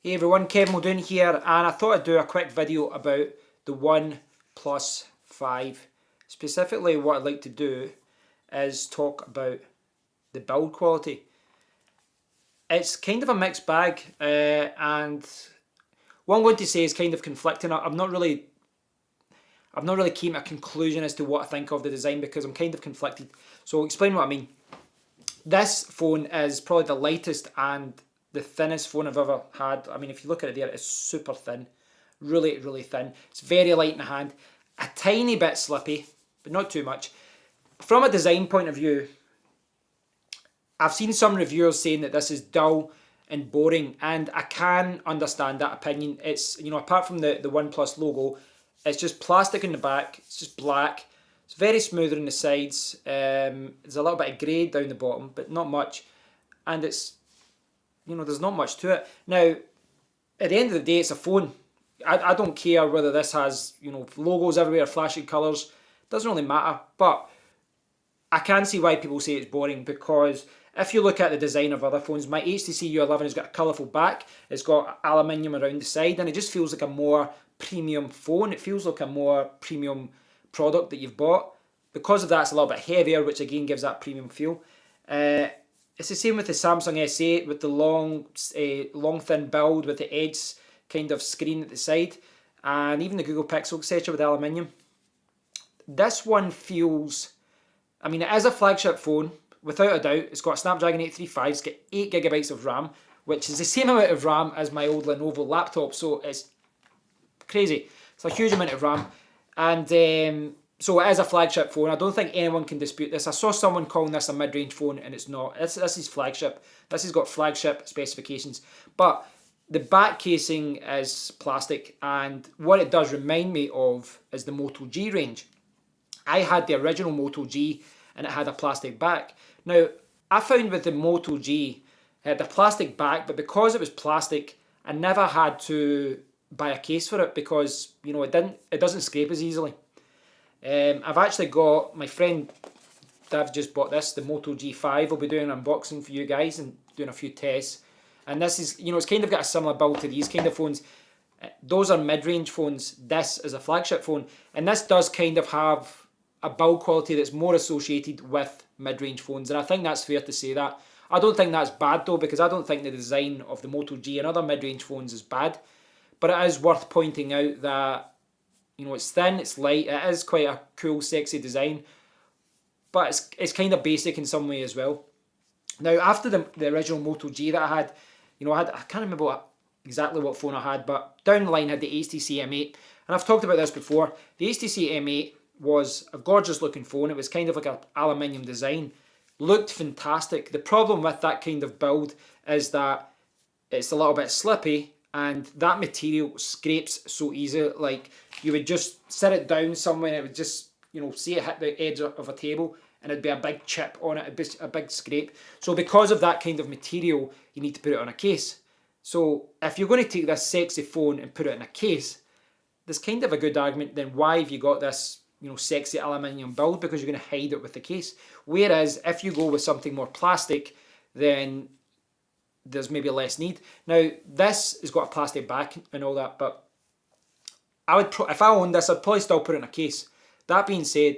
Hey everyone, Muldoon here, and I thought I'd do a quick video about the OnePlus 5. Specifically, what I'd like to do is talk about the build quality. It's kind of a mixed bag, and what I'm going to say is kind of conflicting. I'm not really came to a conclusion as to what I think of the design because I'm kind of conflicted. So I'll explain what I mean. This phone is probably the lightest and the thinnest phone I've ever had. I mean, if you look at it there, it's super thin. Really, really thin. It's very light in the hand. A tiny bit slippy, but not too much. From a design point of view, I've seen some reviewers saying that this is dull and boring, and I can understand that opinion. It's, apart from the OnePlus logo, it's just plastic in the back. It's just black. It's very smooth on the sides. There's a little bit of grey down the bottom, but not much. And it's, there's not much to it. Now, at the end of the day, it's a phone. I don't care whether this has, logos everywhere, flashy colours. Doesn't really matter. But I can see why people say it's boring, because if you look at the design of other phones, my HTC U11 has got a colourful back. It's got aluminium around the side, and it just feels like a more premium phone. It feels like a more premium product that you've bought. Because of that, it's a little bit heavier, which again gives that premium feel. It's the same with the Samsung S8, with the long thin build with the edge kind of screen at the side, and even the Google Pixel, etc. with aluminium. This one feels, I mean, it is a flagship phone, without a doubt. It's got a Snapdragon 835, it's got 8GB of RAM, which is the same amount of RAM as my old Lenovo laptop, so it's crazy. It's a huge amount of RAM, and so it is a flagship phone. I don't think anyone can dispute this. I saw someone calling this a mid-range phone, and it's not. This is flagship. This has got flagship specifications. But the back casing is plastic, and what it does remind me of is the Moto G range. I had the original Moto G, and it had a plastic back. Now, I found with the Moto G, it had the plastic back, but because it was plastic, I never had to buy a case for it because, it doesn't scrape as easily. I've actually got, my friend Dav just bought this, the Moto G5. I'll be doing an unboxing for you guys and doing a few tests. And this is, it's kind of got a similar build to these kind of phones. Those are mid-range phones. This is a flagship phone. And this does kind of have a build quality that's more associated with mid-range phones. And I think that's fair to say that. I don't think that's bad though, because I don't think the design of the Moto G and other mid-range phones is bad. But it is worth pointing out that it's thin, it's light, it is quite a cool, sexy design, but it's kind of basic in some way as well. Now, after the original Moto G that I had, I can't remember exactly what phone I had, but down the line I had the HTC M8, and I've talked about this before. The HTC M8 was a gorgeous looking phone. It was kind of like an aluminium design, looked fantastic. The problem with that kind of build is that it's a little bit slippy, and that material scrapes so easy. Like, you would just sit it down somewhere and it would just, see it hit the edge of a table and it'd be a big chip on it, it'd be a big scrape. So because of that kind of material, you need to put it on a case. So if you're going to take this sexy phone and put it in a case, there's kind of a good argument then why have you got this, sexy aluminium build, because you're going to hide it with the case. Whereas if you go with something more plastic, then there's maybe less need. Now, this has got a plastic back and all that, but I would, if I owned this, I'd probably still put it in a case. That being said,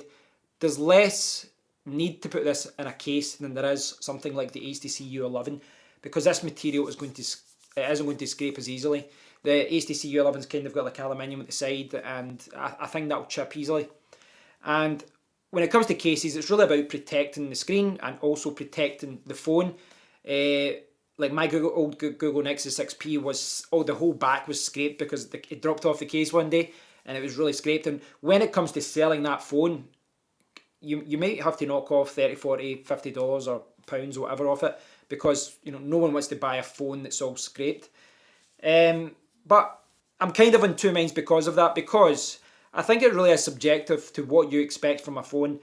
there's less need to put this in a case than there is something like the HTC U11, because this material isn't going to scrape as easily. The HTC U11's kind of got like aluminium at the side, and I think that'll chip easily. And when it comes to cases, it's really about protecting the screen and also protecting the phone. Like my old Google Nexus 6P was, the whole back was scraped because it dropped off the case one day and it was really scraped. And when it comes to selling that phone, you might have to knock off $30, $40, $50 or pounds or whatever off it, because no one wants to buy a phone that's all scraped. But I'm kind of in two minds because of that, because I think it really is subjective to what you expect from a phone.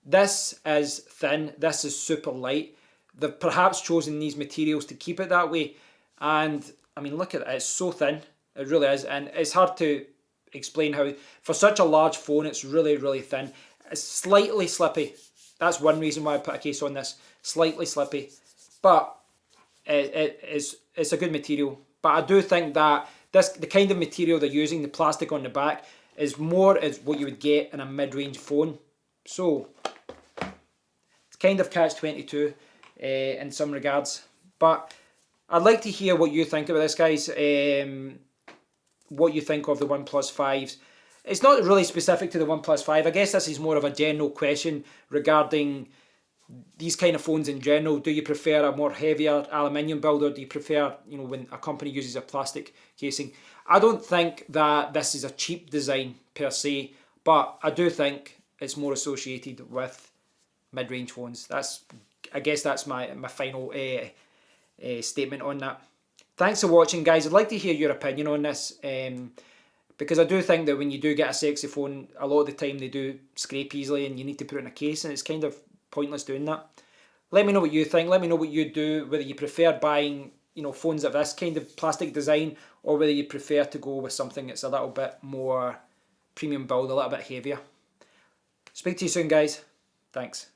This is thin, this is super light. They've perhaps chosen these materials to keep it that way. And I mean, look at it, it's so thin. It really is. And it's hard to explain how, for such a large phone, it's really, really thin. It's slightly slippy. That's one reason why I put a case on this. Slightly slippy. But it's a good material. But I do think that the kind of material they're using, the plastic on the back, is more as what you would get in a mid-range phone. So it's kind of catch-22 in some regards. But I'd like to hear what you think about this, guys. What you think of the OnePlus 5s. It's not really specific to the OnePlus 5. I guess this is more of a general question regarding these kind of phones in general. Do you prefer a more heavier aluminium build, or do you prefer, you know, when a company uses a plastic casing? I don't think that this is a cheap design per se, but I do think it's more associated with mid-range phones. I guess that's my final statement on that. Thanks for watching, guys. I'd like to hear your opinion on this, because I do think that when you do get a sexy phone, a lot of the time they do scrape easily and you need to put it in a case, and it's kind of pointless doing that. Let me know what you think. Let me know what you do, whether you prefer buying, you know, phones of this kind of plastic design, or whether you prefer to go with something that's a little bit more premium build, a little bit heavier. Speak to you soon, guys. Thanks.